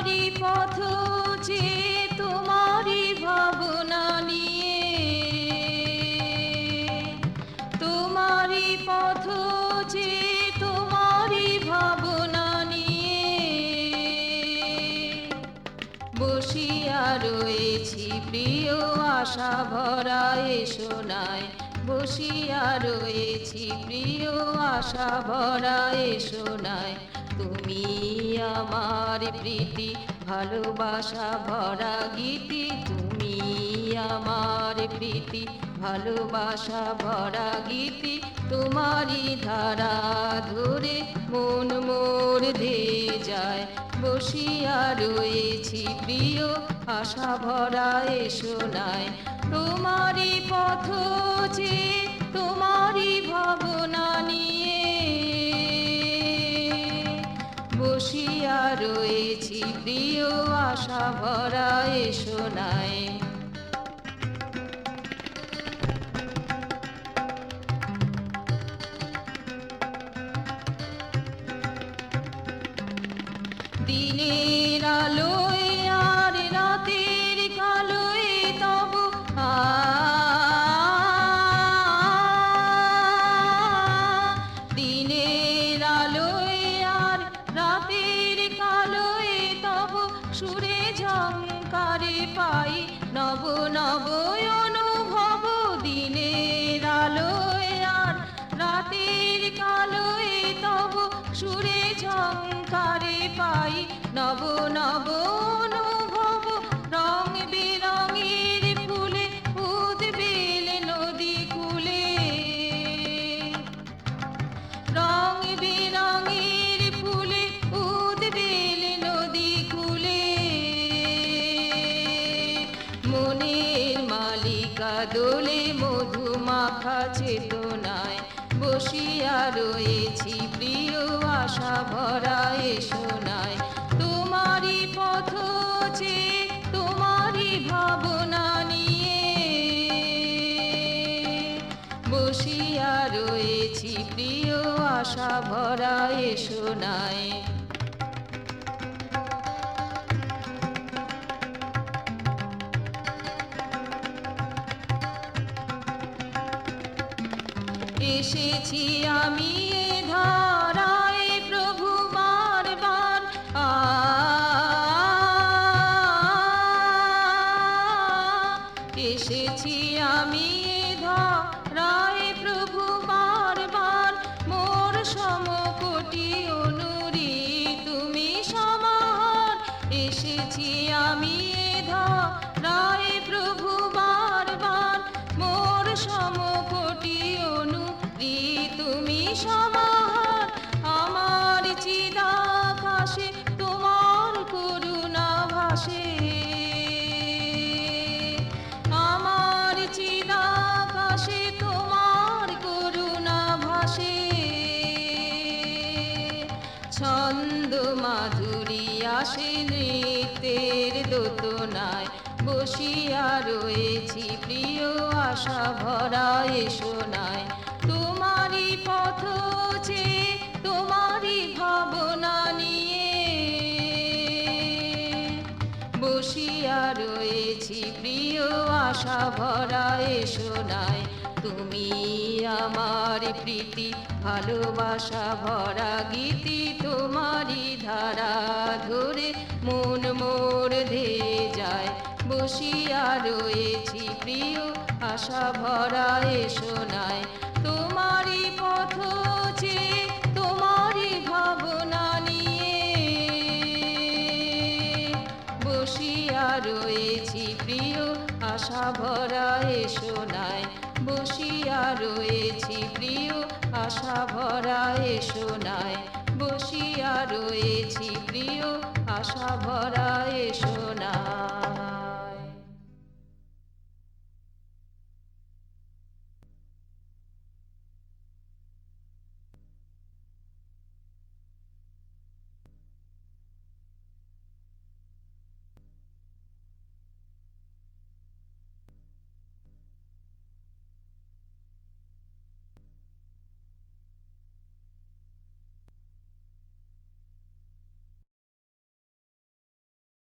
তোমারি পথ যে তোমারি ভাবনা নিয়ে, তোমারি পথ যে তোমারি ভাবনা নিয়ে বসিয়া রয়েছি প্রিয় আশা ভরা এসো নাই, বসিয়া রয়েছি প্রিয় আশা ভরা এসো নাই। তুমি আমার প্রীতি ভালোবাসা ভরা গীতি, তুমি আমার প্রীতি ভালোবাসা ভরা গীতি, তোমারি ধারা ধরে মন মোর ধেয়ে যায়। বসিয়া রয়েছি প্রিয় আশা ভরা এসো নাই, তোমারি পথ যে তোমারি ভাবনা নিয়ে বসিয়া রয়েছি প্রিয় আশা ভরা এসো নাই। দিনের আলোয় আর রাতের কালোয় তব দিনের আলোয় আর রাতের কালোয় তব সুরে ঝংকারে পাই নব নব অনুভব। দিনের আলোয় আর রাতের কালোয় তব সুরে ঝংকারে পাই নব নব অনুভব। রং বেরঙের ফুলে উদ্বেল নদী কূলে, রং বেরঙের ফুলে উদ্বেল নদী কূলে মনের মালিকা দোলে মধুমাখা চেতনায় বসিয়া রয়েছি প্রিয় আশা ভরা এসো নাই। তোমারি পথ যে তোমারি ভাবনা নিয়ে বসিয়া রয়েছি প্রিয় আশা ভরা এসো নাই। এসেছি আমি এ ধারায় প্রভু বারবার, এসেছি আমি এ ধারায় প্রভু বারবার। মোর সমকোটি অনুরি তুমি সমাহার, এসেছি আমি এ ধারায় প্রভু বারবার। মোর সমকোটি অনুরি তুমি সমাহার, আমার চিদাকাশে তোমার করুণা ভাসে, আমার চিদাকাশে তোমার করুণা ভাসে। ছন্দ মাধুরী আসে নৃত্যের দোতনায় বসিয়া রয়েছি প্রিয় আশা ভরা এসো নাই। তোমারি পথ যে তোমারি ভাবনা নিয়ে বসিয়া রয়েছি প্রিয় আশা ভরা এসো নাই। তুমি আমার প্রীতি ভালোবাসা ভরা গীতি, তোমারি ধারা ধরে মন মোর ধেয়ে যায়। বসিয়া রয়েছি প্রিয় আশা ভরা এসো নাই। তোমারি পথ যে তোমারি ভাবনা নিয়ে বসিয়া রয়েছি প্রিয় আশা ভরা এসো নাই, বসিয়া রয়েছি প্রিয় আশা ভরা এসো নাই, বসিয়া রয়েছি প্রিয় আশা ভরা এসো নাই।